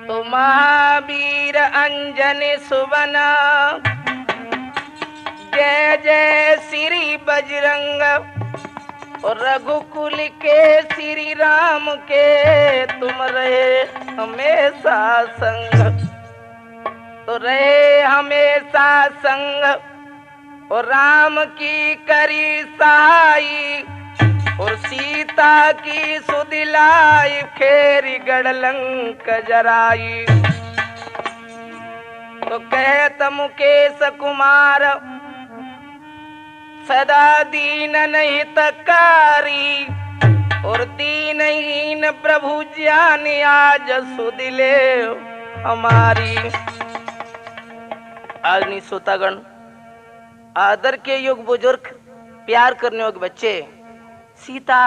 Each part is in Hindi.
तो महावीर अंजनी सुवना, जय जय श्री बजरंग। और रघुकुल के श्री राम के तुम रहे हमेशा संग। तो रहे हमेशा संग और राम की करी सहाई, और सीता की सुदिलाई फेरी गढ़लंक जराई। तो कहत मुकेश कुमार सदा दीन नहीं तकारी, और दीनहीन प्रभु ज्ञान आज सुदिले हमारी। आदमी श्रोतागण, आदर के योग बुजुर्ग, प्यार करने योग्य बच्चे, सीता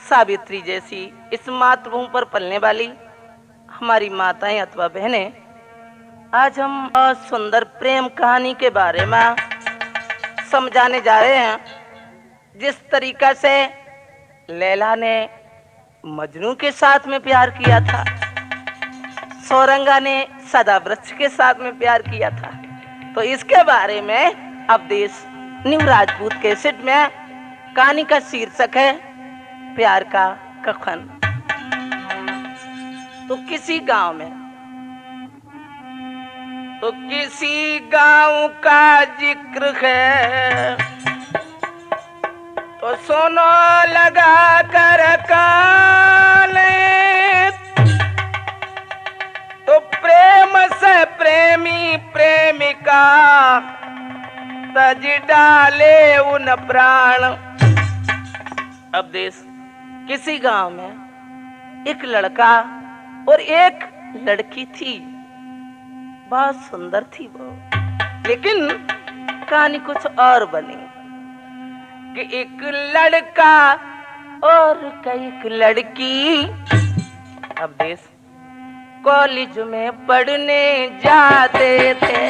सावित्री जैसी इस मातृभूमि पर पलने वाली हमारी माताएं अथवा बहनें, आज हम बहुत सुंदर प्रेम कहानी के बारे में समझाने जा रहे हैं। जिस तरीका से लैला ने मजनू के साथ में प्यार किया था, सौरंगा ने सदावृक्ष के साथ में प्यार किया था, तो इसके बारे में अब देश न्यू राजपूत कैसेट में कहानी का शीर्षक है प्यार का कफन। तो किसी गांव का जिक्र है, तो सुनो लगा कर काले। तो प्रेम से प्रेमी प्रेमिका तज डाले उन प्राण। अब देश किसी गांव में एक लड़का और एक लड़की थी। बहुत सुंदर थी वो, लेकिन कहानी कुछ और बनी कि एक लड़का और एक लड़की अब देश कॉलेज में पढ़ने जाते थे।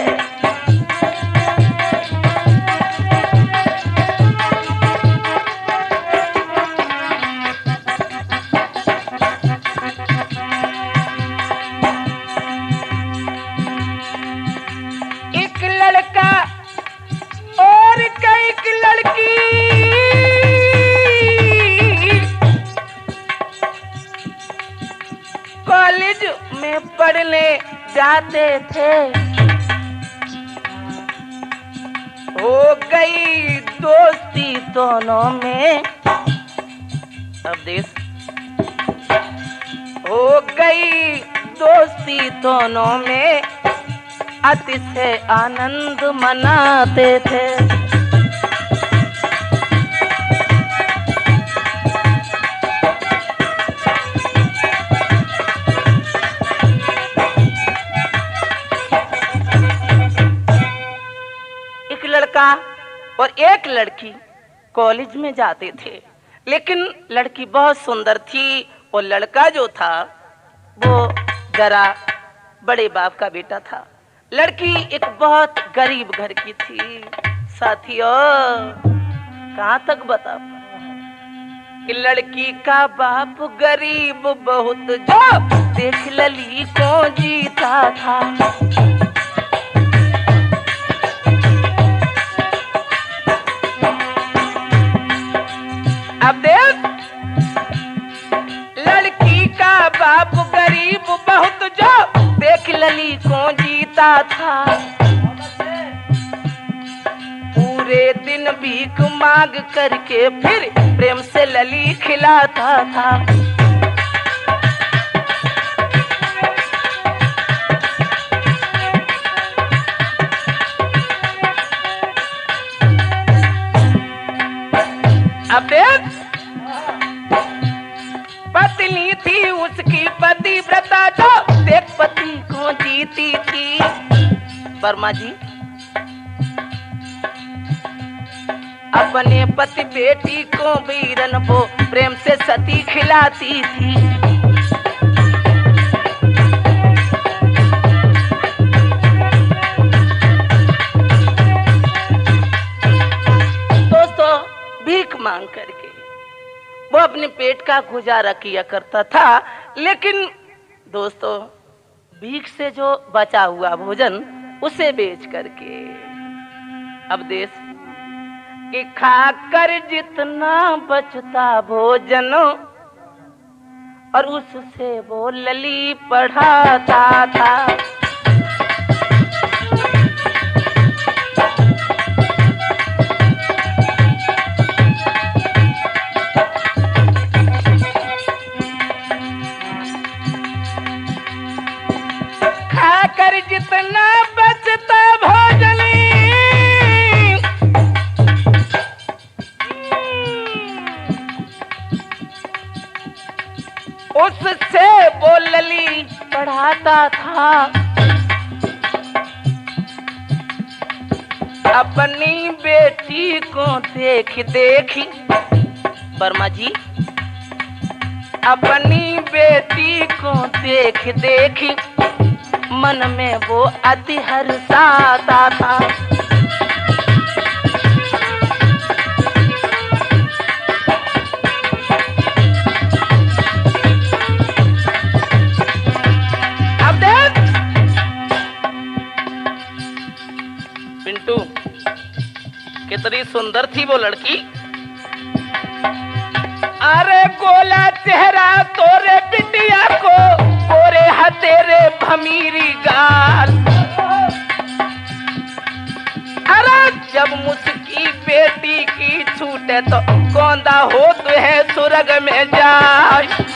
कॉलेज में पढ़ने जाते थे, हो गई दोस्ती दोनों में। अब देश हो गई दोस्ती दोनों में, अतिशय आनंद मनाते थे। और एक लड़की कॉलेज में जाते थे, लेकिन लड़की बहुत सुंदर थी और लड़का जो था वो जरा बड़े बाप का बेटा था। लड़की एक बहुत गरीब घर की थी। साथियों, कहाँ तक बता कि लड़की का बाप गरीब बहुत, जो देख लली को जीता था। अब देख, लड़की का बाप गरीब बहुत, जो देख लली को जीता था। पूरे दिन भीख मांग करके फिर प्रेम से लली खिलाता था। अब देख, पत्नी थी उसकी पतिव्रता, जो देख पति को जीती थी। वर्मा जी अपने पति बेटी को वीरन वो प्रेम से सती खिलाती थी। दोस्तों, भीख मांग करके अपने पेट का गुजारा किया करता था। लेकिन दोस्तों, भीख से जो बचा हुआ भोजन उसे बेच करके अब देश कि खाकर जितना बचता भोजन और उससे वो लली पढ़ाता था। खाकर जितना बचता भोजन उससे वो लली पढ़ाता था। अपनी बेटी को देख देखी वर्मा जी, अपनी बेटी को देख देखी मन में वो अति हर्षाता था। अब देख पिंटू, कितनी सुंदर थी वो लड़की। अरे गोला चेहरा तोरे बिटिया को, गोरे हतेरे भमीरी गाल। अरे जब मुझकी बेटी की छूटे तो कौंदा हो तो है सुरग में जाए।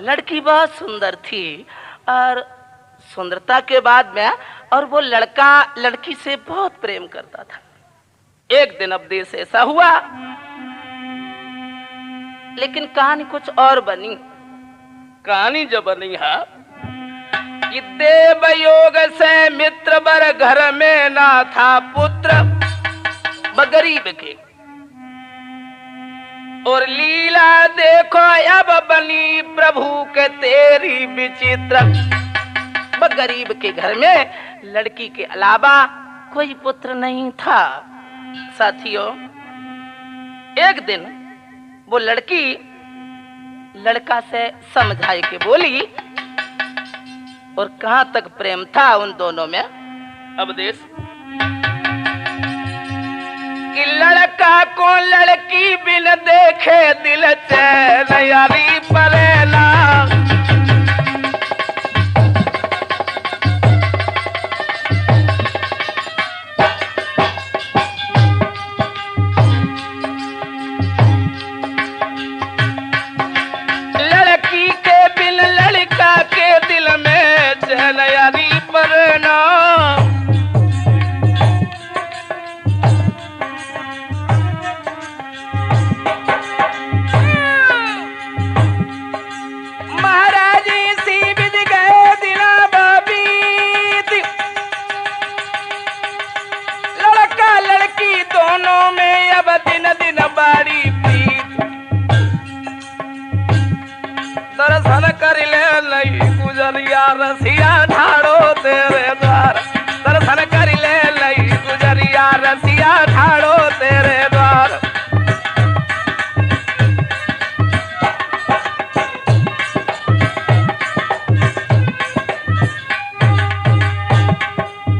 लड़की बहुत सुंदर थी और सुंदरता के बाद में और वो लड़का लड़की से बहुत प्रेम करता था। एक दिन अब देश ऐसा हुआ, लेकिन कहानी कुछ और बनी। कहानी जो बनी है कि देव योग से मित्र बर घर में ना था पुत्र गरीब के, और लीला देखो अब बनी प्रभु के तेरी विचित्र। गरीब के घर में लड़की के अलावा कोई पुत्र नहीं था। साथियों, एक दिन वो लड़की लड़का से समझाई के बोली, और कहां तक प्रेम था उन दोनों में। अब देश कि लड़का को लड़की बिन देखे दिल चैन यारी परेला। लड़की के बिन लड़का के दिल में चैन यारी परेला। दर्शन कर ले लई गुजरिया रसिया ठाड़ो तेरे द्वार। दर्शन कर ले लई गुजरिया रसिया ठाड़ो तेरे द्वार।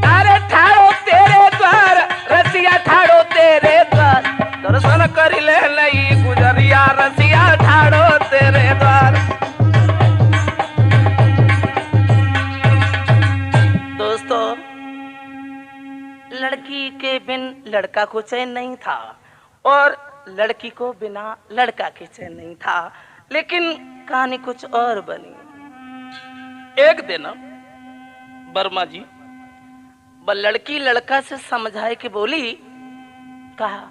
अरे ठाड़ो तेरे द्वार रसिया ठाड़ो तेरे द्वार। दर्शन कर ले लई गुजरिया रसिया ठाड़ो तेरे द्वार। लड़की के बिन लड़का को चैन नहीं था और लड़की को बिना लड़का के चैन नहीं था, लेकिन कहानी कुछ और बनी। एक दिन वर्मा जी वो लड़की लड़का से समझाए कि बोली, कहा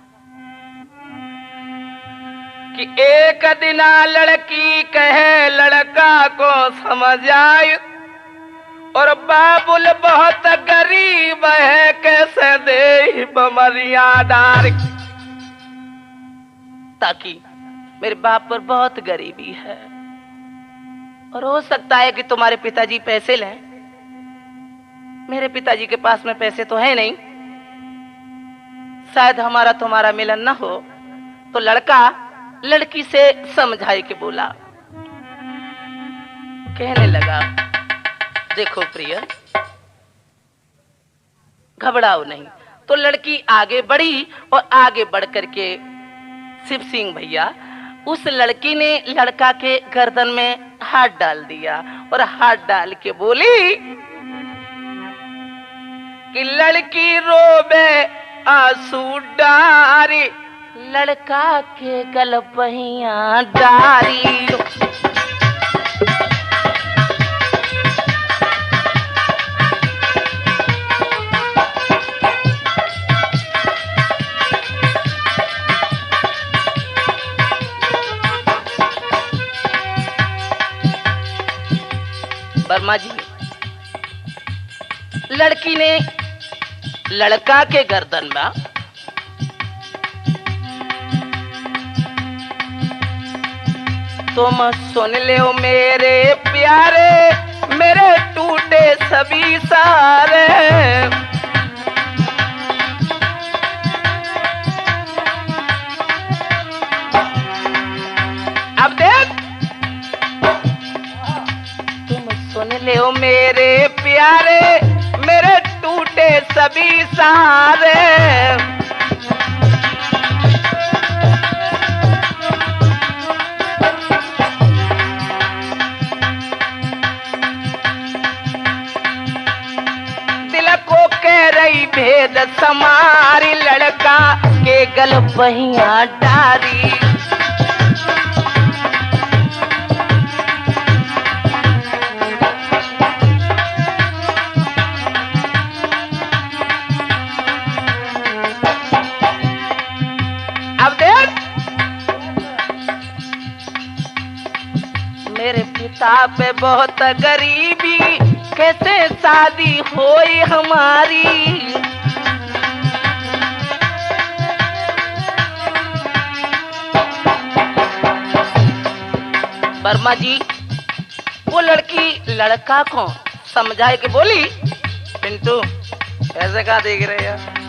कि एक दिना लड़की कहे लड़का को समझ आए, और बाबुल बहुत गरीब है कैसे दे मर्यादार। ताकि मेरे बाप पर बहुत गरीबी है और हो सकता है कि तुम्हारे पिताजी पैसे लें, मेरे पिताजी के पास में पैसे तो है नहीं, शायद हमारा तुम्हारा मिलन न हो। तो लड़का लड़की से समझाए के बोला, कहने लगा, देखो प्रिय, घबराओ नहीं। तो लड़की आगे बढ़ी और आगे बढ़ करके शिव सिंह भैया, उस लड़की ने लड़का के गर्दन में हाथ डाल दिया और हाथ डाल के बोली कि लड़की रोबे आंसू डारी, लड़का के गल पहिया डारी। वर्मा जी, लड़की ने लड़का के गर्दन में तुम सुन ले मेरे प्यारे, मेरे टूटे सभी सारे, अब देख, तुम सुन ले मेरे प्यारे, मेरे टूटे सभी सारे, दिल को कह रही भेद समारी, लड़का के गल पहिया डारी। मेरे पिता पे बहुत गरीबी, कैसे शादी होई हमारी। वर्मा जी, वो लड़की लड़का को समझाए के बोली, पिंटू ऐसे कहा देख रहे हैं,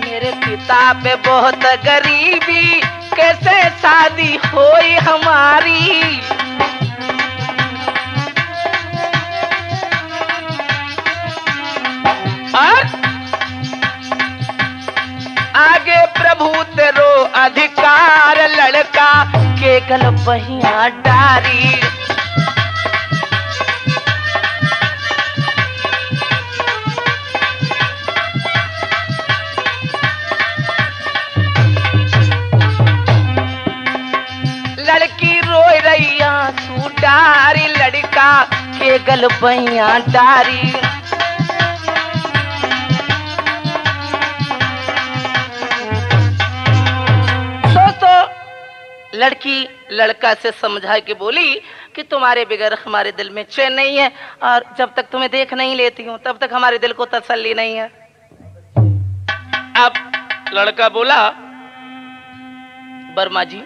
मेरे पिता पे बहुत गरीबी, कैसे शादी होई हमारी। और आगे प्रभु तेरो अधिकार, लड़का के गल पहिया डारी। लड़की रोई रही आंसू डारी, लड़का के गल पहिया डारी। तो लड़की लड़का से समझा के बोली कि तुम्हारे बगैर हमारे दिल में चैन नहीं है, और जब तक तुम्हें देख नहीं लेती हूँ तब तक हमारे दिल को तसल्ली नहीं है। अब लड़का बोला, वर्मा जी,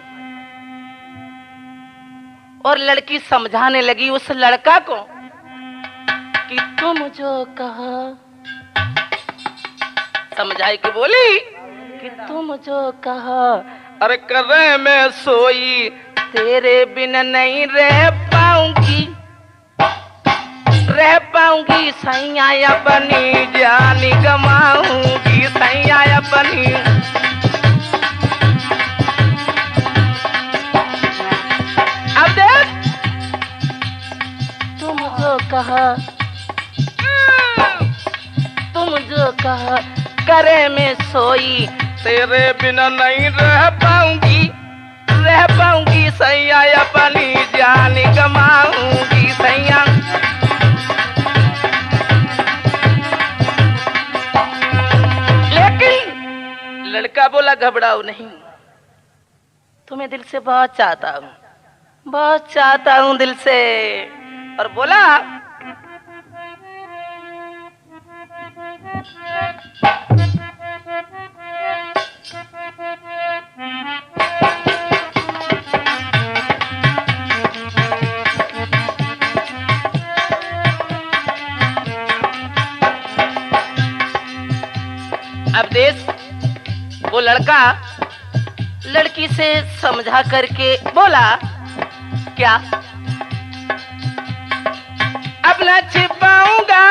और लड़की समझाने लगी उस लड़का को कि तुम जो कहा, समझाई के बोली कि तुम जो कहा, अरे करे मैं सोई, तेरे बिना नहीं रह पाऊंगी, रह पाऊंगी, सैया अपनी जान गमाऊंगी, सैया अपनी। अब देख, तुम जो कहा, तुम जो कहा, करे मैं सोई, तेरे बिना नहीं रह पाऊंगी, रह पाऊंगी, सैया अपनी जान गमाऊंगी, सैया। लेकिन लड़का बोला, घबराओ नहीं, तुम्हें दिल से बहुत चाहता हूँ, बहुत चाहता हूँ दिल से। और बोला, लड़का लड़की से समझा करके बोला, क्या अब न छिपाऊंगा,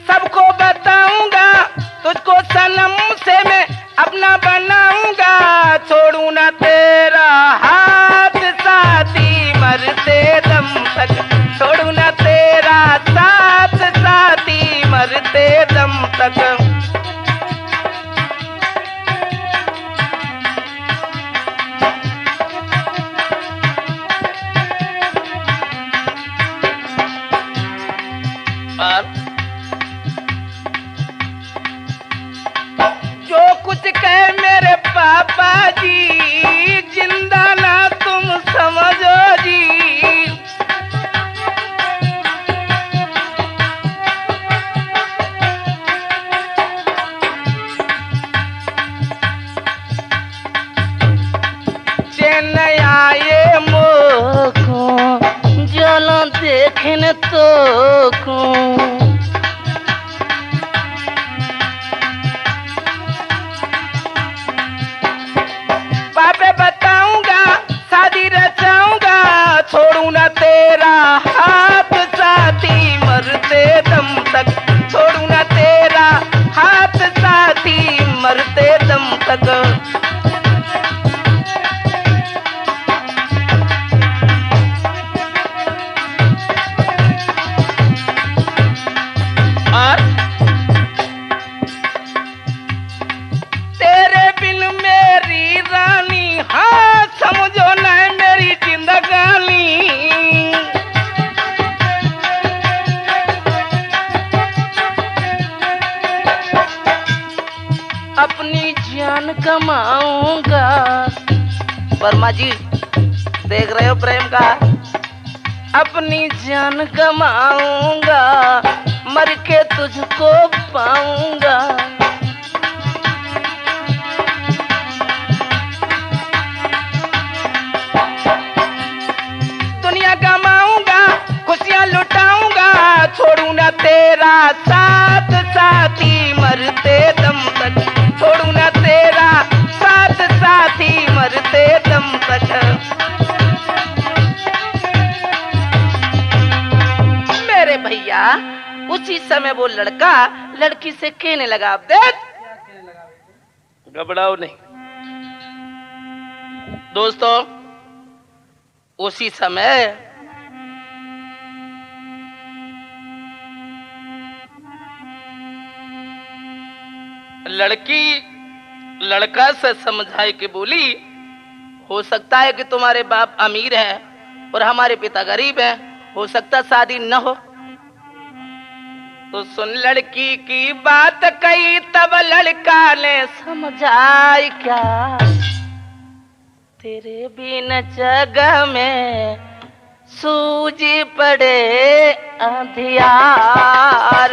सबको बताऊंगा, तुझको सनम से मैं अपना बनाऊंगा, छोड़ू ना तेरा हाथ साथी मरते दम तक, छोड़ू ना तेरा साथ साथी मरते दम तक। जो कुछ कहे मेरे पापा जी, जिंदा ना तुम समझो जी। चैन आए मोको जलो देखने तो को, पापे बताऊंगा, शादी रचाऊंगा, छोड़ू ना तेरा हाथ साथी मरते दम तक, छोड़ू ना तेरा हाथ साथी मरते दम तक। और तेरे बिन मेरी रानी, हाँ समझो ना मेरी जिंदगानी। अपनी जान कमाऊंगा। वर्मा जी देख रहे हो प्रेम का, अपनी जान कमाऊंगा, मर के तुझको पाऊंगा। दुनिया कमाऊंगा, खुशियां लुटाऊंगा, छोड़ू ना तेरा साथ साथी मरते दम तक, छोड़ू ना तेरा साथ साथी मरते दम तक। मेरे भैया उसी समय वो लड़का लड़की से कहने लगा, देख घबराओ नहीं। दोस्तों उसी समय लड़की लड़का से समझाई के बोली, हो सकता है कि तुम्हारे बाप अमीर है और हमारे पिता गरीब हैं, हो सकता शादी न हो। तो सुन लड़की की बात कही, तब लड़का ने समझाई क्या, तेरे बिन जगह में सूझी पड़े अंधियार।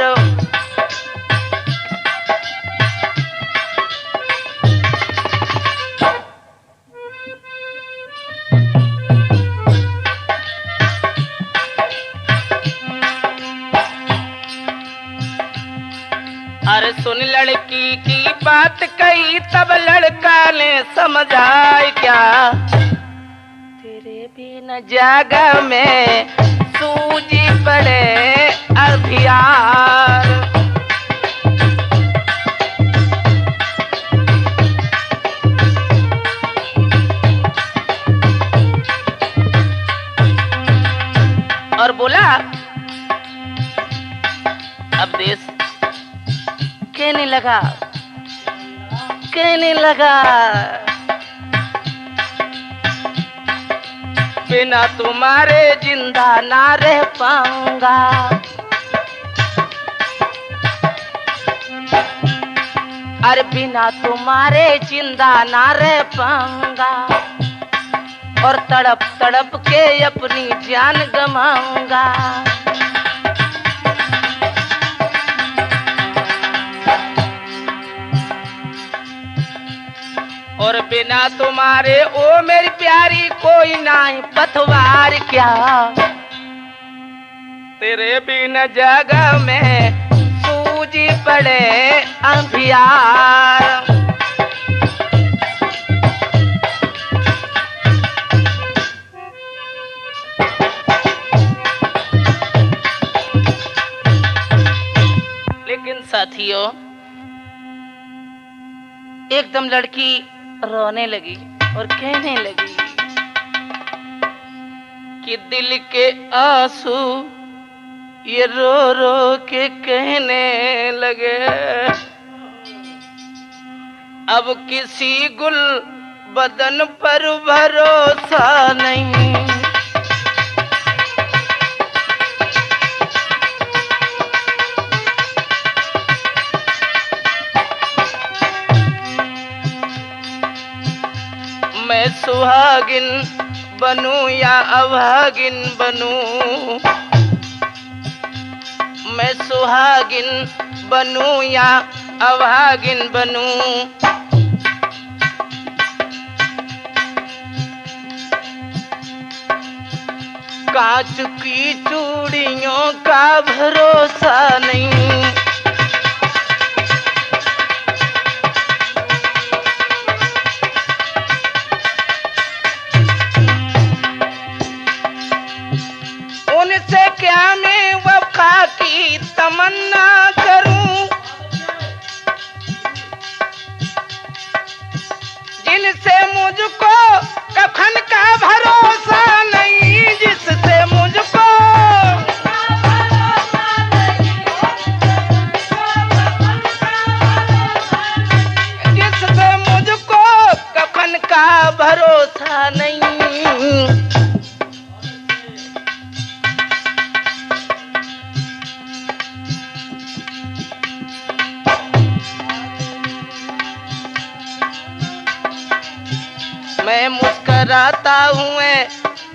अरे सुन लड़की की बात कही, तब लड़का ने समझाई क्या, तेरे बिन जगह में सूझी पड़े अंधियार। और बोला, अब देश कहने लगा, बिना तुम्हारे जिंदा ना रह पाऊंगा। अरे बिना तुम्हारे जिंदा ना रह पाऊंगा, और तड़प तड़प के अपनी जान गमाऊंगा। और बिना तुम्हारे ओ मेरी प्यारी कोई नहीं पतवार क्या, तेरे बिन जगह में सूझ जी पड़े अंधियार। लेकिन साथियों, एकदम लड़की रोने लगी और कहने लगी कि दिल के आंसू ये रो रो के कहने लगे, अब किसी गुल बदन पर भरोसा नहीं। मैं सुहागिन बनूं या अभागिन बनूं, मैं सुहागिन बनूं या अभागिन बनूं, कांच की चूड़ियों का भरोसा नहीं। उनसे क्या मैं वफा की तमन्ना करूं, जिनसे मुझको कफन का भरोसा नहीं, जिससे मुझको जिससे मुझको कफन का भरोसा नहीं। मैं मुस्कराता हूँ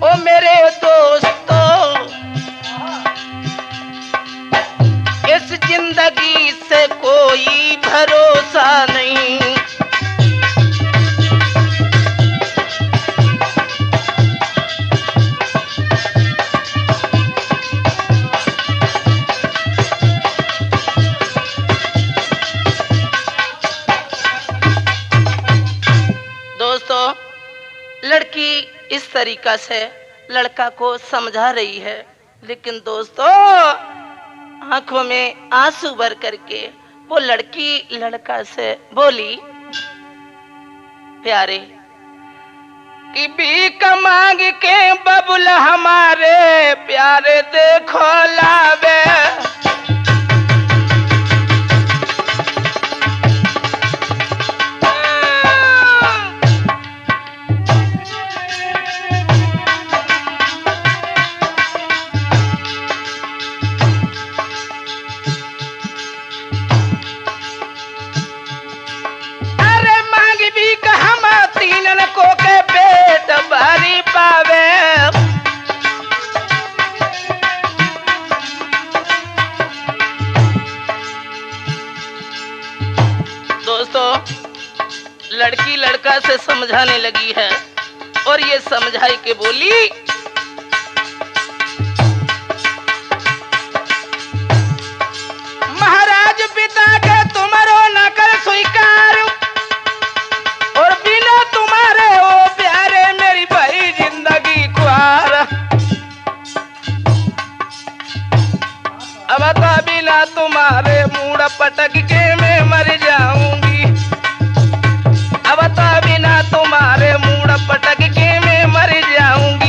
ओ मेरे दोस्तों, इस जिंदगी से कोई भरोसा नहीं। दोस्तों, लड़की इस तरीका से लड़का को समझा रही है, लेकिन दोस्तों आंखों में आंसू भर करके वो लड़की लड़का से बोली, प्यारे कि भीख मांग के बबुल हमारे प्यारे देखो लावे, भारी पावे। दोस्तों, लड़की लड़का से समझाने लगी है और ये समझाई के बोली, महाराज पिता के तुम्हारो न कर स्वीकार, और बिना तुम्हारे ओ प्यारे मेरी भरी जिंदगी खुआर। अब तो बिना तुम्हारे मूड पटक के मैं मर जाऊंगी, अब तो बिना तुम्हारे मूड पटक के मैं मर जाऊंगी।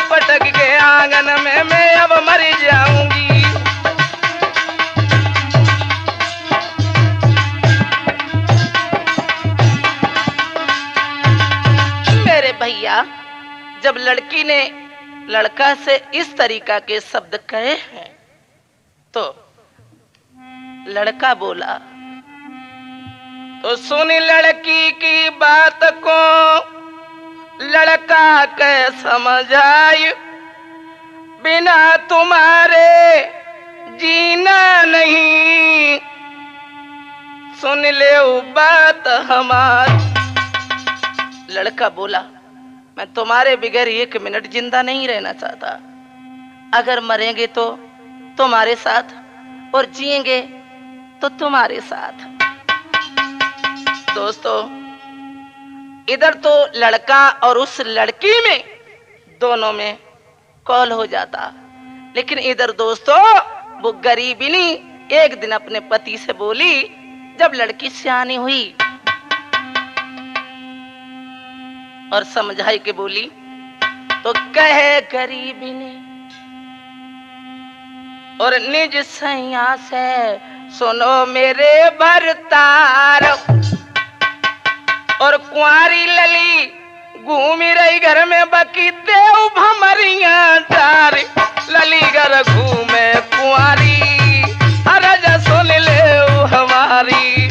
पटक के आंगन में मैं अब मर जाऊंगी। मेरे भैया, जब लड़की ने लड़का से इस तरीका के शब्द कहे हैं तो लड़का बोला, तो सुन लड़की की बात को लड़का के समझाई, बिना तुम्हारे जीना नहीं, सुन ले बात हमारी। लड़का बोला, मैं तुम्हारे बगैर 1 मिनट जिंदा नहीं रहना चाहता। अगर मरेंगे तो तुम्हारे साथ और जिएंगे तो तुम्हारे साथ। दोस्तों, इधर तो लड़का और उस लड़की में दोनों में कॉल हो जाता, लेकिन इधर दोस्तों वो गरीबिनी एक दिन अपने पति से बोली, जब लड़की सियानी हुई और समझाई के बोली, तो कहे गरीबिनी और निज सैया से सुनो मेरे भरतार, और कुंवारी लली घूमी रही घर में बकी देव भमरिया डार। लली घर घूमे कुंवारी, अरे जा सुन ले हमारी।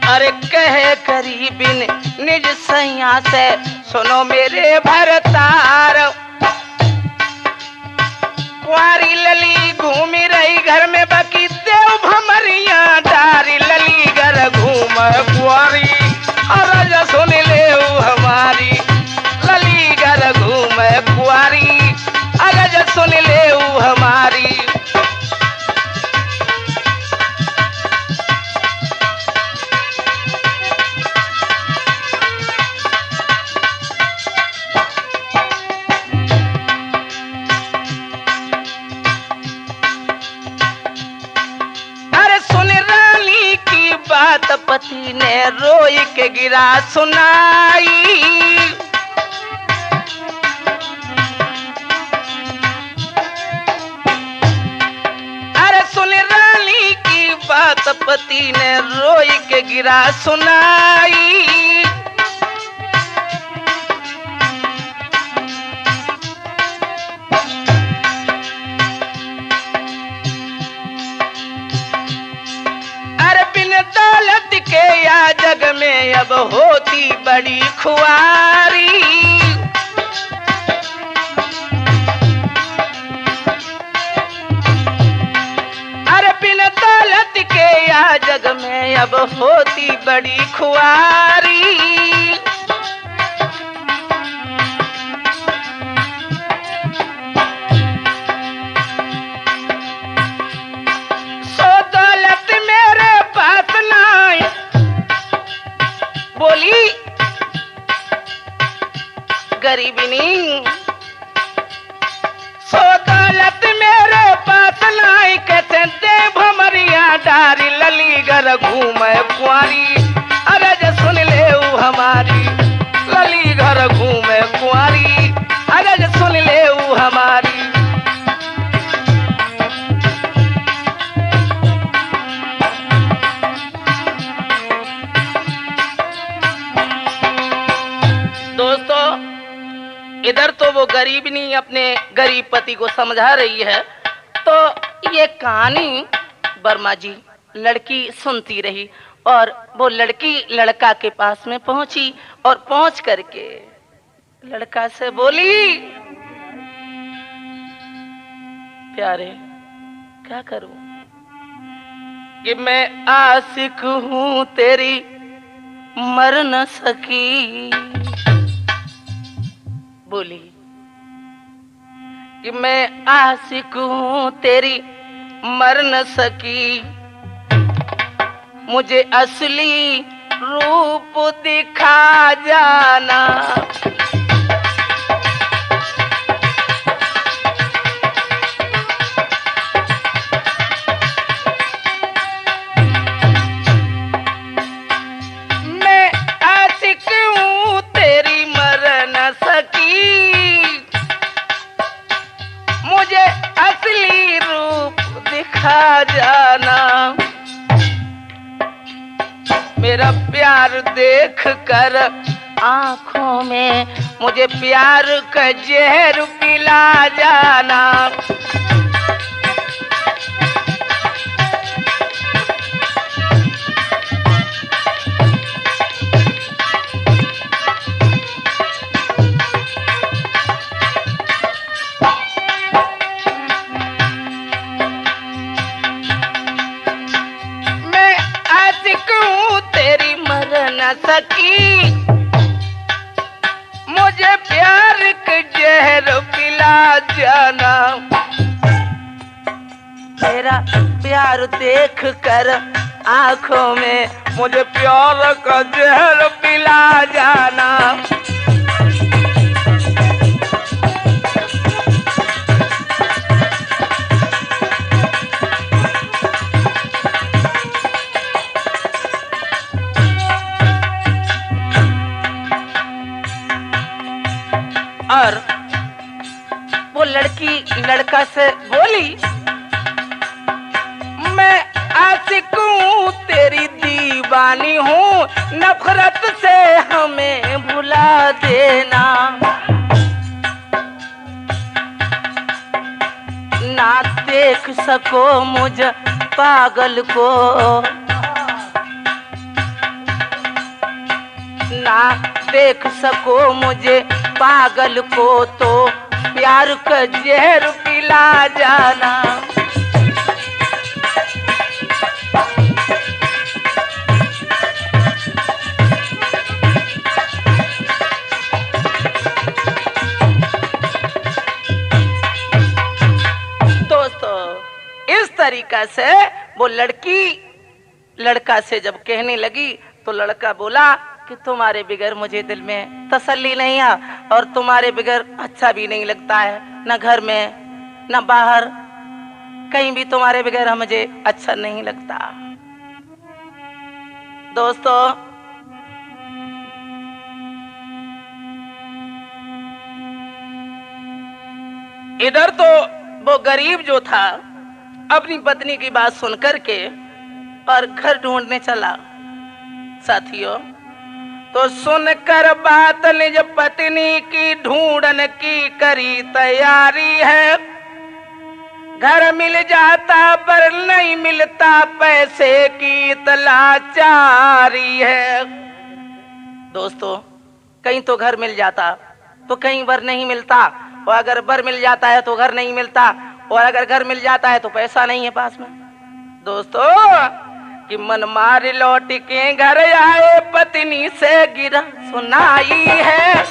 अरे कहे गरीबिन निज सैया से सुनो मेरे भरतार, कुंवारी लली घूमी रही घर में बकी देव भमरिया डारी। लली घर घूम कुंवारी, अरे जा सुन ले हमारी। लली घर घूम कुंवारी, अरे जा सुन ले हमारी। बात पति ने रोई के गिरा सुनाई, अरे सुन रानी की बात पति ने रोई के गिरा सुनाई। दौलत के या जग में अब होती बड़ी खुआरी, अरे बिन दौलत के या जग में अब होती बड़ी खुआरी। बोली गरीबिनी, सो दौलत मेरे पास नाई, कहते दे भमरिया डारी। लली घर घूमे कुंवारी, अरे जे सुन ले हमारी। लली घर घूमे कुंवारी, अरे जे सुन ले हमारी। दोस्तों, इधर तो वो गरीबिनी अपने गरीब पति को समझा रही है, तो ये कहानी वर्मा जी लड़की सुनती रही और वो लड़की लड़का के पास में पहुंची और पहुंच करके लड़का से बोली, प्यारे क्या करूं कि मैं आशिक हूं तेरी मर न सकी। बोली कि मैं आशिक हूं तेरी मर न सकी, मुझे असली रूप दिखा जाना। मैं आशिक हूं तेरी मर न सकी, मुझे असली रूप दिखा जाना। मेरा प्यार देख कर आंखों में मुझे प्यार का जहर पिला जाना। न सकी, मुझे प्यार के जहर पिला जाना। तेरा प्यार देख कर आंखों में मुझे प्यार का जहर पिला जाना। और वो लड़की लड़का से बोली, मैं आशिक हूँ तेरी दीवानी हूँ, नफरत से हमें भुला देना। ना देख सको मुझ पागल को, ना देख सको मुझे पागल को, तो प्यार का जहर पिला जाना। दोस्तों, इस तरीका से वो लड़की लड़का से जब कहने लगी तो लड़का बोला कि तुम्हारे बगैर मुझे दिल में तसल्ली नहीं है, और तुम्हारे बगैर अच्छा भी नहीं लगता है, न घर में न बाहर, कहीं भी तुम्हारे बगैर मुझे अच्छा नहीं लगता। दोस्तों, इधर तो वो गरीब जो था अपनी पत्नी की बात सुनकर के और घर ढूंढने चला। साथियों, तो सुनकर बात निज पत्नी की ढूंढन की करी तैयारी है। घर मिल जाता पर नहीं मिलता, पैसे की तलाचारी है। दोस्तों, कहीं तो घर मिल जाता तो कहीं बर नहीं मिलता, और अगर बर मिल जाता है तो घर नहीं मिलता, और अगर घर मिल जाता है तो पैसा नहीं है पास में। दोस्तों, कि मन मार लौट के घर आए, पत्नी से गिरा सुनाई है।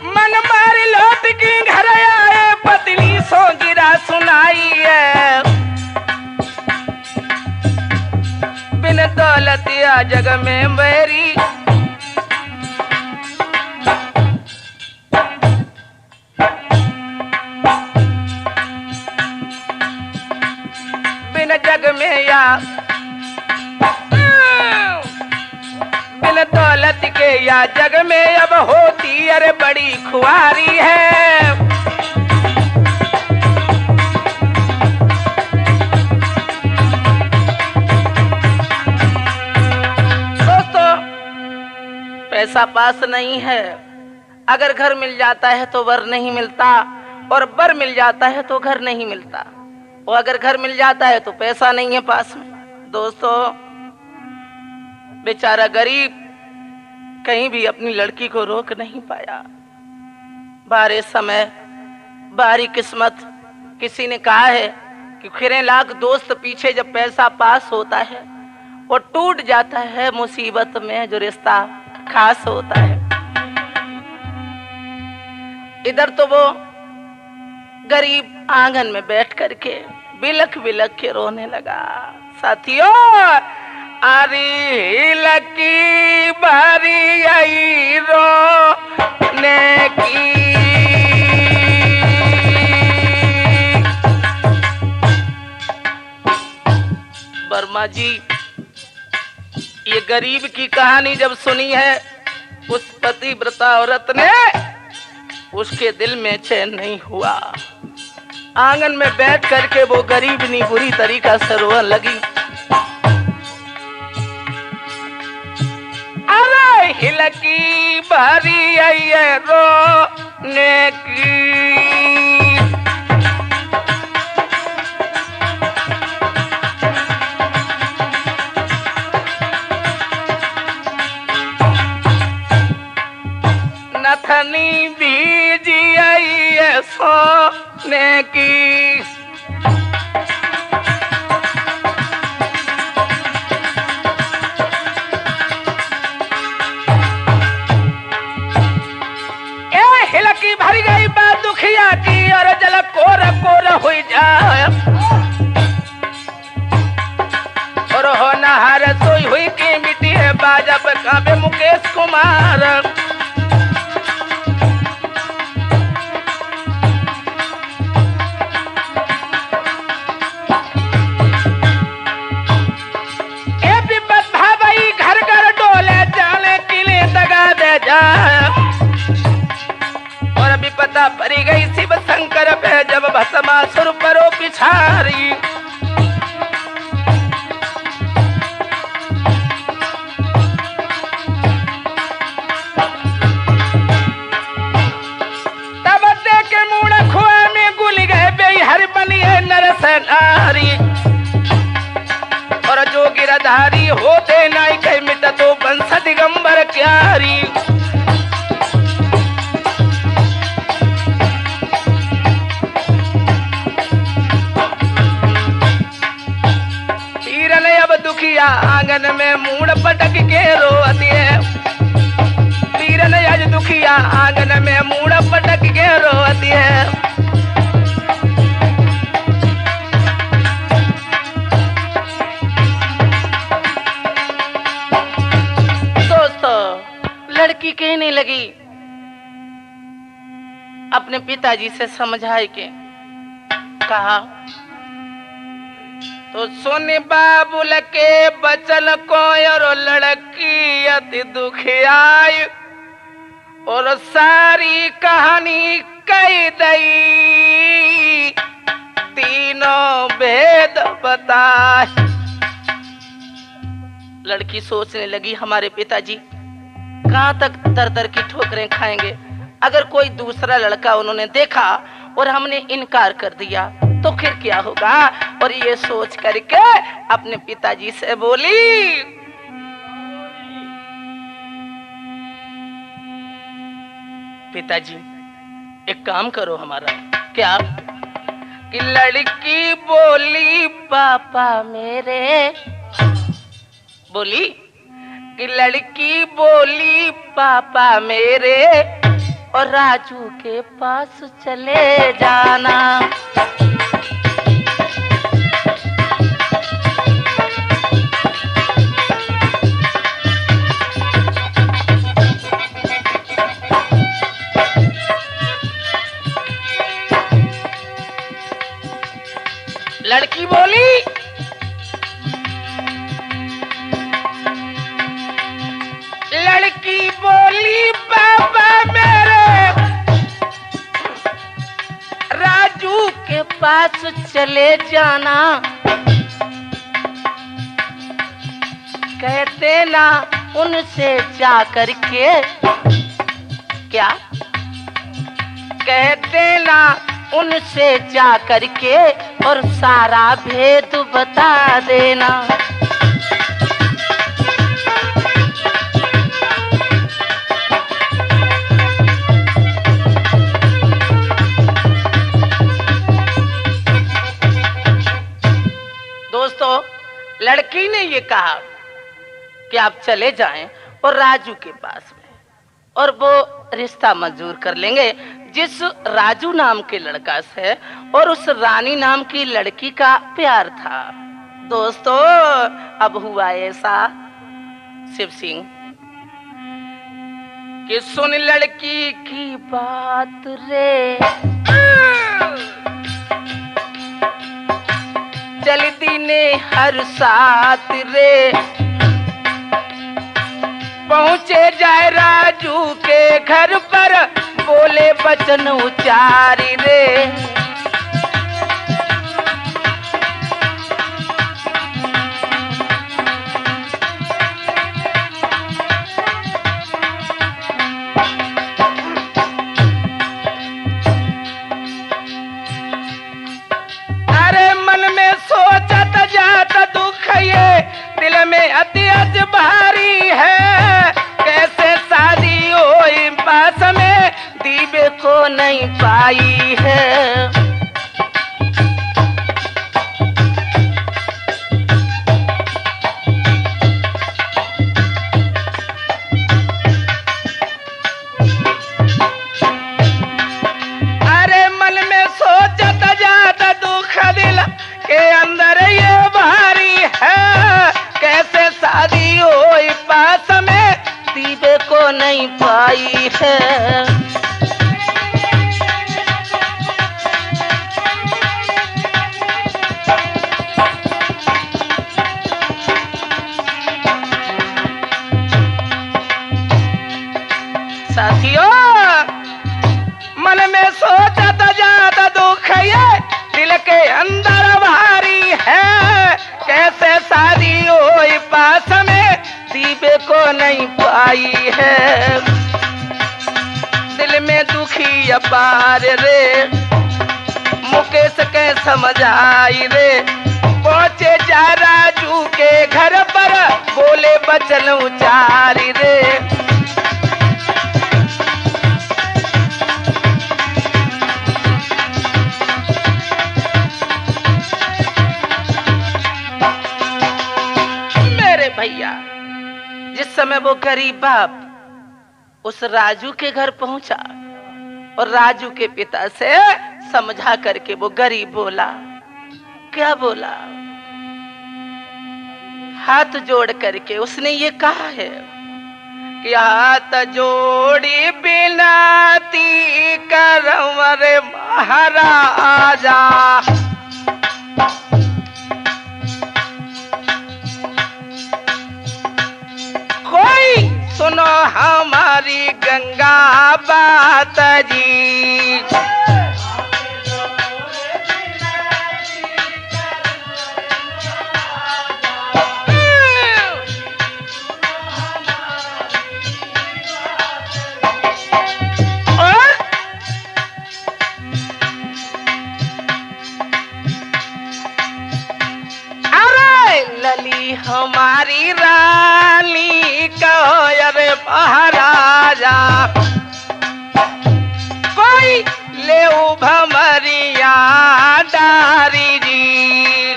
मन मार लौट के घर आए, पत्नी सो गिरा सुनाई है। बिन दौलत या जग में मेरी, बिन जग में या बिन दौलत के या जग में अब होती अरे बड़ी खुआरी है। पैसा पास नहीं है, अगर घर मिल जाता है तो वर नहीं मिलता, और बर मिल जाता है तो घर नहीं मिलता, और अगर घर मिल जाता है तो पैसा नहीं है पास में। दोस्तों, बेचारा गरीब कहीं भी अपनी लड़की को रोक नहीं पाया। बारे समय बारी किस्मत, किसी ने कहा है कि खिरे लाख दोस्त पीछे जब पैसा पास होता है वो टूट जाता है मुसीबत में जो रिश्ता खास होता है। इधर तो वो गरीब आंगन में बैठ करके बिलख बिलख के रोने लगा। साथियों, अरे लकी बारी आई रोने की, वर्मा जी ये गरीब की कहानी जब सुनी है उस पतिव्रता औरत ने, उसके दिल में चैन नहीं हुआ। आंगन में बैठ करके वो गरीबनी बुरी तरीका से रोने लगी। अरे हिलकी बारी आई है रोने की, सोने की। ए हिलकी भर गई बात दुखिया की और जल कोर कोर हुई जाए और हो नहर सोई हुई की मिट्टी है बाजा पे काबे मुकेश कुमार। और अभी पता पड़ी गई शिव शंकर पे जब भस्मासुर परो पिछारी। तब देखे मूड खुआ में गुल गए बेहर बनिए नरस नारी और जो गिरधारी होते नाई कहीं मिट तो बंस दिगंबर क्यारी। दुखिया आंगन में मूड पटक के रोती है। पीर ने आज दुखिया आंगन में मूड पटक के रोती है। दोस्तों लड़की कहने लगी अपने पिताजी से समझाए के कहा तो सुन बाबुल के बचन को और लड़की अति दुखियाई और सारी कहानी कह दई तीनों भेद बताए। लड़की सोचने लगी हमारे पिताजी कहां तक दर दर की ठोकरें खाएंगे। अगर कोई दूसरा लड़का उन्होंने देखा और हमने इनकार कर दिया तो फिर क्या होगा। और ये सोच करके अपने पिताजी से बोली पिताजी एक काम करो हमारा। क्या कि लड़की बोली पापा मेरे बोली कि लड़की बोली पापा मेरे और राजू के पास चले जाना। लड़की बोली लड़की बोली पापा मेरे राजू के पास चले जाना। कहते ना उनसे जा करके क्या कहते ना उनसे जा करके और सारा भेद बता देना। दोस्तों लड़की ने ये कहा कि आप चले जाएं और राजू के पास में और वो रिश्ता मंजूर कर लेंगे जिस राजू नाम के लड़का से और उस रानी नाम की लड़की का प्यार था। दोस्तों अब हुआ ऐसा शिव सिंह कि सुन लड़की की बात रे चलती ने हर साथ रे पहुंचे जाए राजू के घर पर बोले बचन उचारी रे। अरे मन में सोचत जात दुख ये दिल में अति अज भारी है। कैसे शादी होई पास में दीबे को नहीं पाई है। अरे मन में सोचत जात दुख दिल के अंदर ये भारी है, कैसे शादी होई पास में दीवे को नहीं पाई है। साथियों, मन में सोचत जात दुख ये दिल के अंदर भारी है, कैसे शादी होई पास में दीवे को नहीं पाई है। दिल में दुखी अपार रे, मुकेश के समझ आई रे, पहुंचे जा राजू के घर पर, बोले बचन उचारी रे। भैया, जिस समय वो गरीब बाप उस राजू के घर पहुंचा और राजू के पिता से समझा करके वो गरीब बोला, क्या बोला? हाथ जोड़ करके उसने ये कहा है कि हाथ जोड़ी बिनती करम रे महाराजा, कोई सुनो हमारी गंगा बात जी। लली हमारी रानी कहो अरे महाराजा, कोई ले भमरिया डारी जी।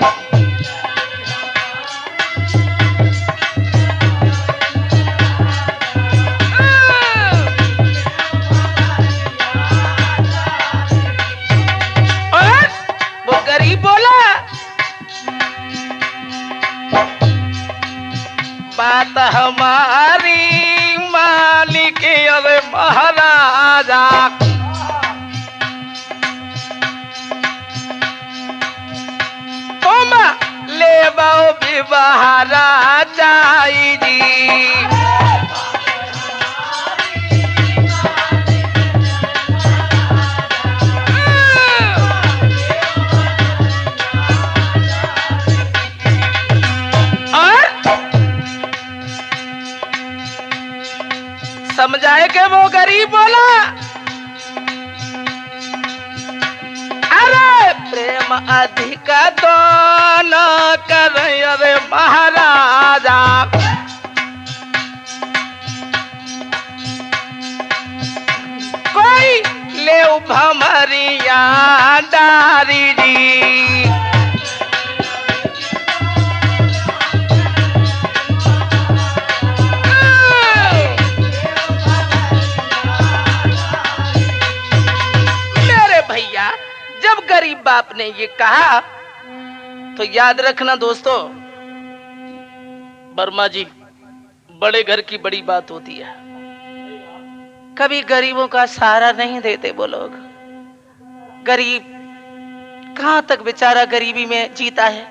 और वो गरीब बोला, बात हमारी मालिक अरे महाराजा, तुम ले बाओ विवाहरा जाई जी। समझाए के वो गरीब बोला, अरे प्रेम अधिक दोनों कर अरे महाराजा, कोई ले भमरिया डारी जी। जब गरीब बाप ने ये कहा तो याद रखना दोस्तों, वर्मा जी, बड़े घर की बड़ी बात होती है। कभी गरीबों का सहारा नहीं देते वो लोग। गरीब कहां तक बेचारा गरीबी में जीता है।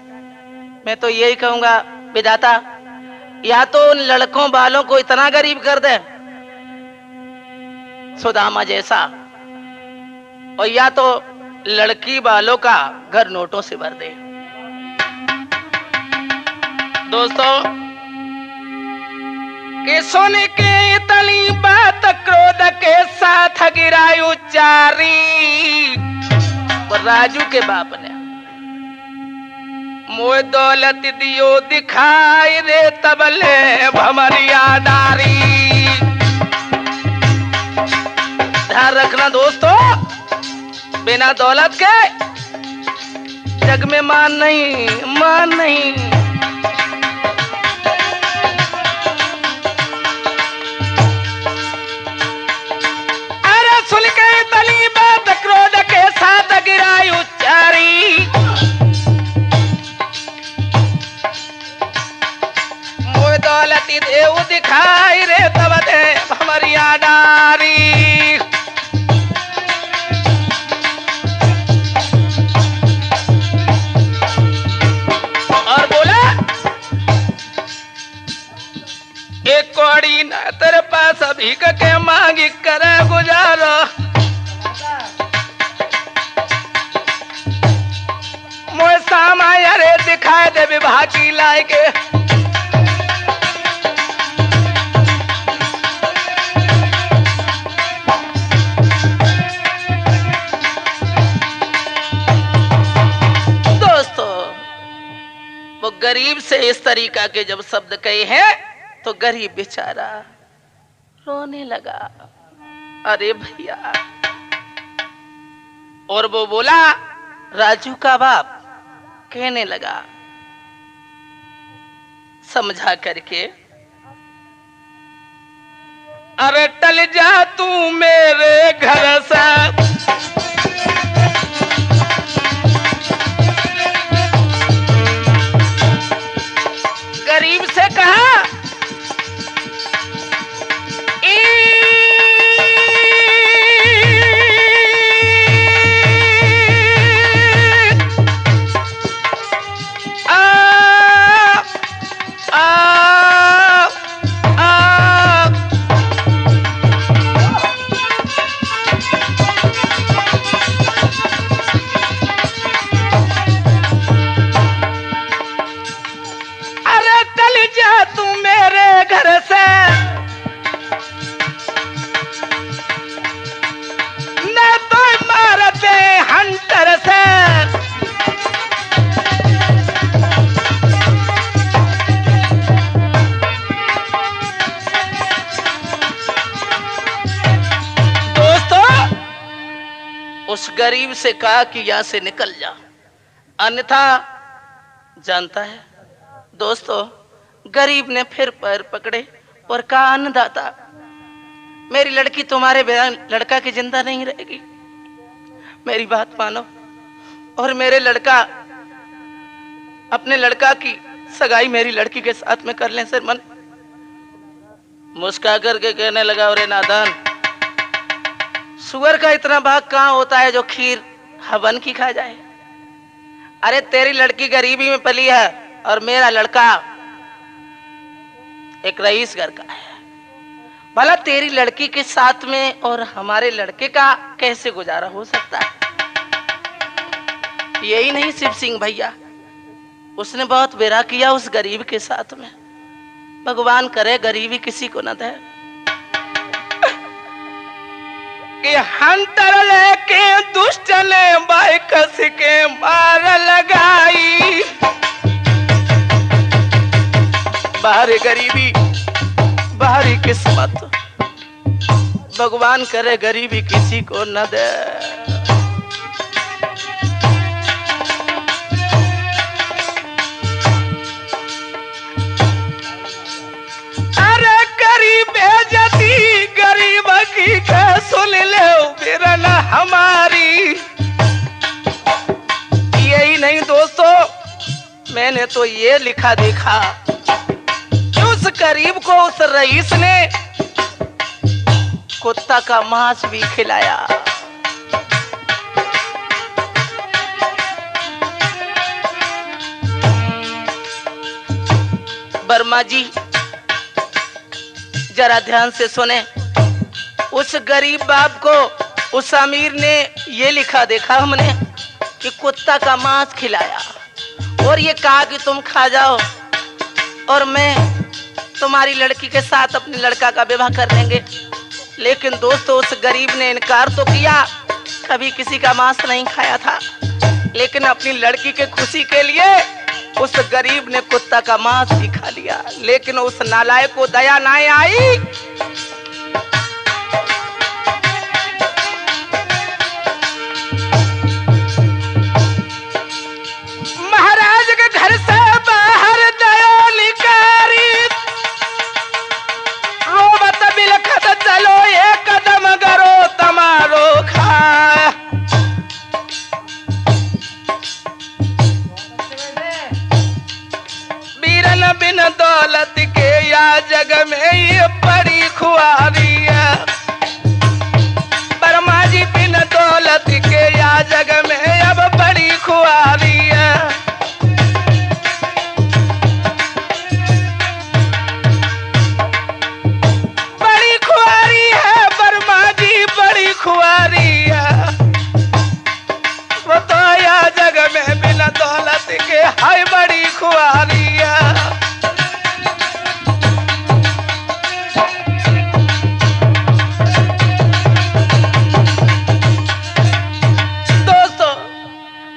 मैं तो यही कहूंगा विधाता, या तो उन लड़कों वालों को इतना गरीब कर दे सुदामा जैसा, और या तो लड़की वालों का घर नोटों से भर दे। दोस्तों, कि सुन के इतनी बात क्रोध के साथ गिराई उच्चारी, राजू के बाप ने मोह दौलत दियो दिखाई रे तबले भमरिया डारी। ध्यान रखना दोस्तों, बिना दौलत के जग में मान नहीं, मान नहीं। अरे सुन के तली बात क्रोध के साथ गिराई उच्चारी, मोह दौलती देव दिखाई रे तब दे हमारी आडारी। एक कौड़ी न तेरे पास अभी के मांगी करे गुजारो, मोए सामाया रे दिखाए दे विवाह की लायके। दोस्तों वो गरीब से इस तरीका के जब शब्द कहे हैं तो गरीब बेचारा रोने लगा, अरे भैया। और वो बोला, राजू का बाप कहने लगा समझा करके, अरे टल जा तू मेरे घर से, गरीब से कहा उस गरीब से कहा कि यहां से निकल जा, अन्यथा जानता है दोस्तों, गरीब ने फिर पैर पकड़े और कहा, अन्नदाता मेरी लड़की तुम्हारे बिना लड़का की जिंदा नहीं रहेगी, मेरी बात मानो और मेरे लड़का अपने लड़का की सगाई मेरी लड़की के साथ में कर लें। सर मन मुस्का करके कहने लगा, अरे नादान, सुअर का इतना भाग कहाँ होता है जो खीर हवन की खा जाए। अरे तेरी लड़की गरीबी में पली है और मेरा लड़का एक रईस घर का है, भला तेरी लड़की के साथ में और हमारे लड़के का कैसे गुजारा हो सकता है। यही नहीं शिव सिंह भैया, उसने बहुत बेरा किया उस गरीब के साथ में, भगवान करे गरीबी किसी को न दे। कि हंटर लेके दुष्ट ने बाई कस के मार लगाई, बाहरी गरीबी बाहरी किस्मत, भगवान करे गरीबी किसी को न दे। अरे गरीब बेजती गरीब की सुन ले बिरन हमारी। यही नहीं दोस्तों, मैंने तो ये लिखा देखा कि उस गरीब को उस रईस ने कुत्ता का मांस भी खिलाया। वर्मा जी जरा ध्यान से सुने, उस गरीब बाप को उस अमीर ने ये लिखा देखा हमने कि कुत्ता का मांस खिलाया और ये कहा कि तुम खा जाओ और मैं तुम्हारी लड़की के साथ अपने लड़का का विवाह कर लेंगे। लेकिन दोस्तों उस गरीब ने इनकार तो किया, कभी किसी का मांस नहीं खाया था, लेकिन अपनी लड़की के खुशी के लिए उस गरीब ने कुत्ता का मांस भी खा लिया। लेकिन उस नालायक को दया ना आई, दौलत के या जग में ये बड़ी खुआरी है। वर्मा जी बिन दौलत के या जग में अब बड़ी खुआरी है। बड़ी खुआरी है वर्मा जी, बड़ी खुआरी है। वो तो या जग में बिन दौलत के हाय बड़ी खुआरी है।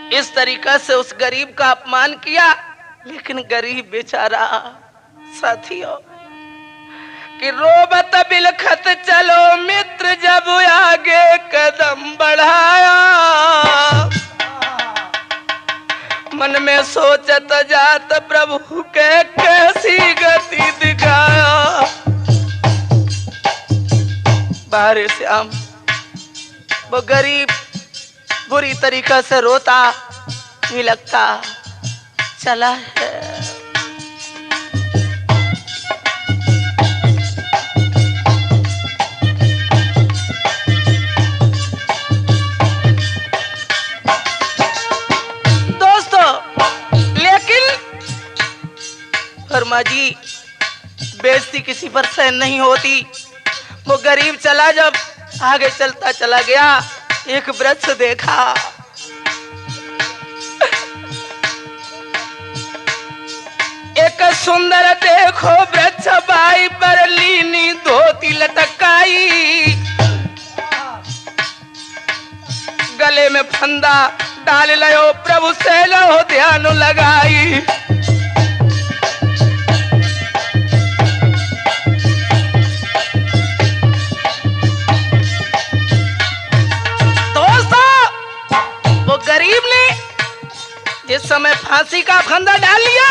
इस तरीका से उस गरीब का अपमान किया, लेकिन गरीब बेचारा साथियों कि रोबत बिलखत चलो मित्र जब आगे कदम बढ़ाया। मन में सोचत जात प्रभु के कैसी गति दिखाया। बाहर श्याम वो गरीब बुरी तरीका से रोता विलखता चला है। दोस्तों लेकिन वर्मा जी बेइज्जती किसी पर सहन नहीं होती। वो गरीब चला, जब आगे चलता चला गया एक वृक्ष देखा। एक सुंदर देखो वृक्ष बाई पर लीनी धोती लटकाई। गले में फंदा डाल लयो प्रभु से लो ध्यान लगाई। गरीब ने जिस समय फांसी का फंदा डाल लिया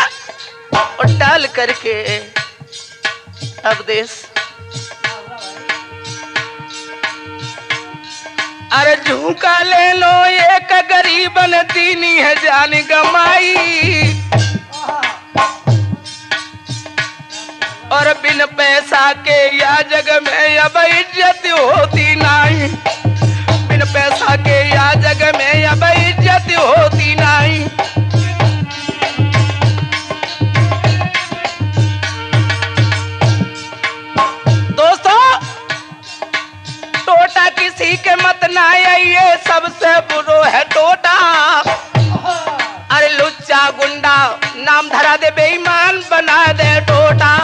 और डाल करके अब देश अरे झूका ले लो एक गरीबन दीनी है जान गमाई। और बिन पैसा के या जग में अब इज्जत होती नहीं। बिन पैसा के या जग में अब इज्जत होती नहीं। दोस्तों टोटा किसी के मत ना ये सबसे बुरो है टोटा। अरे लुच्चा गुंडा नाम धरा दे बेईमान बना दे टोटा।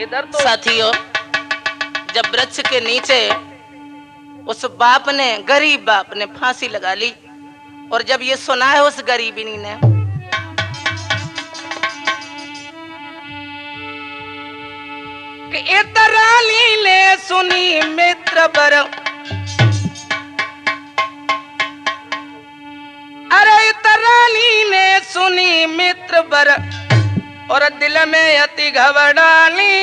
तो साथियों जब वृक्ष के नीचे उस बाप ने, गरीब बाप ने फांसी लगा ली और जब ये सुना है उस गरीबिनी ने कि इतरानी ने सुनी मित्र बर, अरे इतरानी ने सुनी मित्र बर और दिल में अति घबरानी।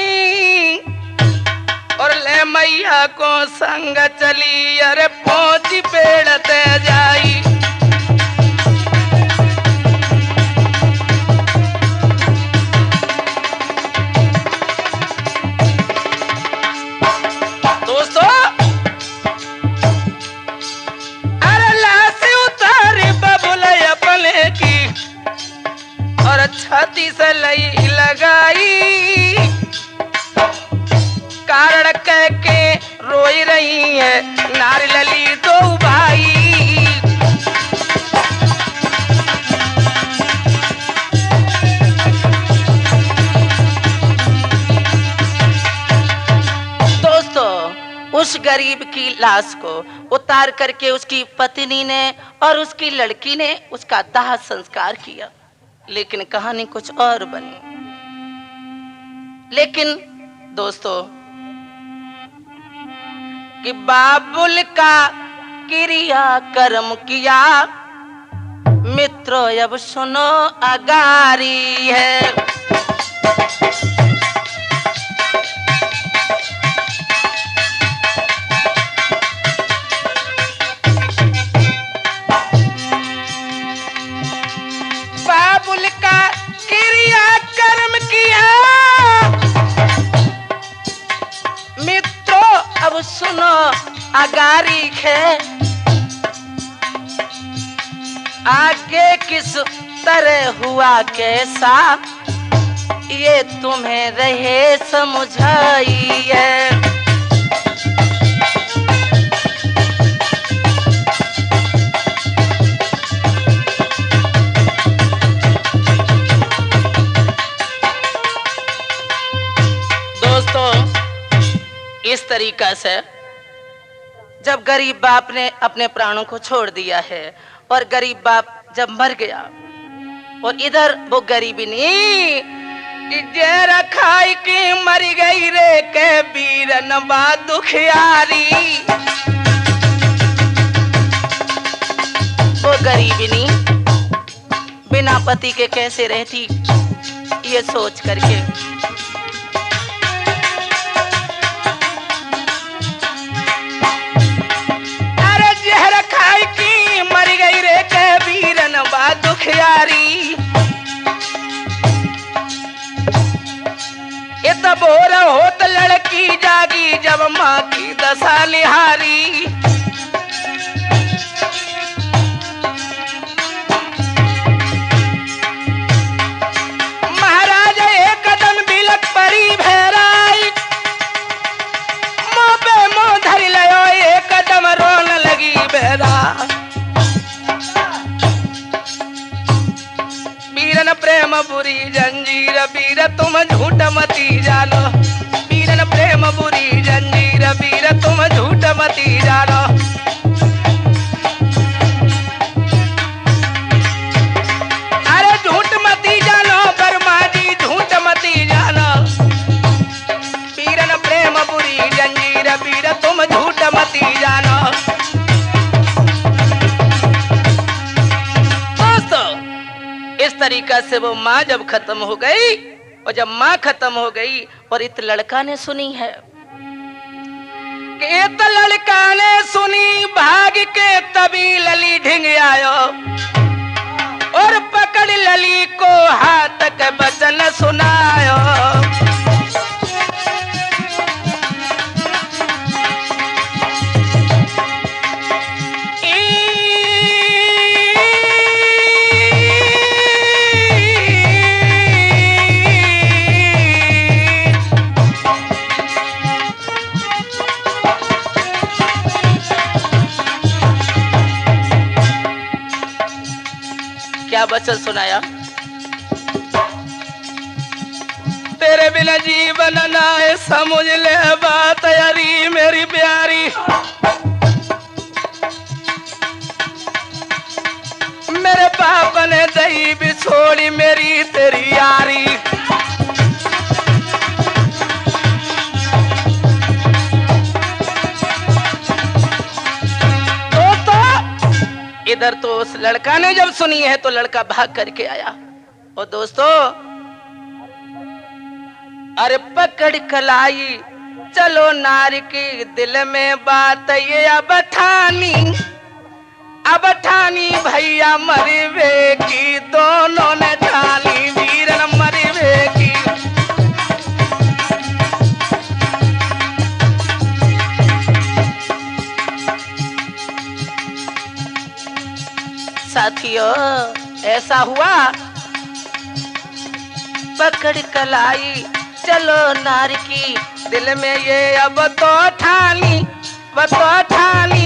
और ले मैया को संग चली अरे पहुंची पेड़ ते जाई। दोस्तों अरे लाश उतारी बबुल अपने की और छाती से लई लगाई। कारण कह के रोई रही है नारी लली दो भाई। दोस्तों उस गरीब की लाश को उतार करके उसकी पत्नी ने और उसकी लड़की ने उसका दाह संस्कार किया, लेकिन कहानी कुछ और बनी। लेकिन दोस्तों कि बाबुल का क्रिया कर्म किया मित्रों अब सुनो अगारी है। सुनो अगारी खे, आगे किस तरह हुआ कैसा, ये तुम्हें रहे समझाइए। दोस्तों, इस तरीका से जब गरीब बाप ने अपने प्राणों को छोड़ दिया है और गरीब बाप जब मर गया और इधर वो गरीबी नहीं कि जरा खाई की मर गई रे के बीरन बा दुखियारी, वो गरीबी नहीं बिना पति के कैसे रहती ये सोच करके। दुखियारी इत बोर होत लड़की जागी जब माँ की दशा लिहारी, महाराज एक कदम बिलक परी भैराई, मुँह पे मुँह धरी लयो एक कदम रोन लगी बहरा। बीरन प्रेम बुरी जंजीर बीर तुम झूठ मती जानो, बीरन प्रेम बुरी जंजीर बीर तुम झूठ मती जानो। अरे झूठ मती जानो बर्मा जी झूठ मती जानो, बीरन प्रेम बुरी जंजीर बीर तुम झूठ मती जानो। इस तरीका से वो माँ जब खत्म हो गई और जब माँ खत्म हो गई और इत लड़का ने सुनी है कि इत लड़का ने सुनी भाग के तभी लली ढिंग आयो और पकड़ लली को हाथ के बचन सुनायो। क्या वचन सुनाया, तेरे बिना जीवन ना है समझ ले बात यारी मेरी प्यारी, मेरे पाप ने दही भी छोड़ी मेरी तेरी यारी। इधर तो उस लड़का ने जब सुनी है तो लड़का भाग करके आया और दोस्तों अरे पकड़ कलाई चलो नारी की दिल में बात ये अब ठानी भैया मरवे की दोनों ने ठानी वीरन मरवे की। साथियों ऐसा हुआ पकड़ कलाई चलो नारी की दिल में ये अब तो ठानी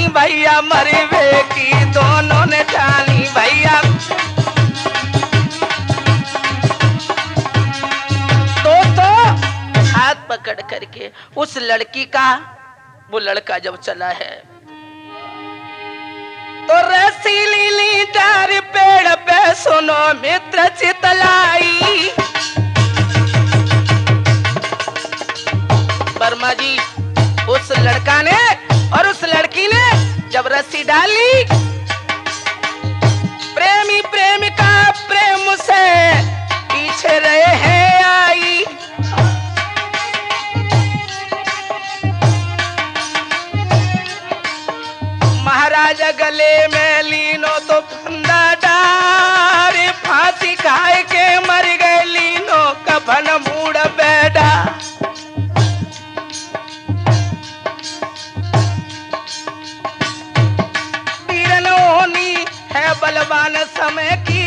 भैया मरवे की दोनों ने ठानी भैया। तो हाथ पकड़ करके उस लड़की का वो लड़का जब चला है तो रसीली ली चार पेड़ पे सुनो मित्र चितलाई। वर्मा जी उस लड़का ने और उस लड़की ने जब रस्सी डाली प्रेमी प्रेमिका प्रेम से पीछे रहे हैं आई। महाराज गले में लीनो तो फंदा डार फांसी खाए के मर गए लीनो कफन मूड बैठा। बलवान समय की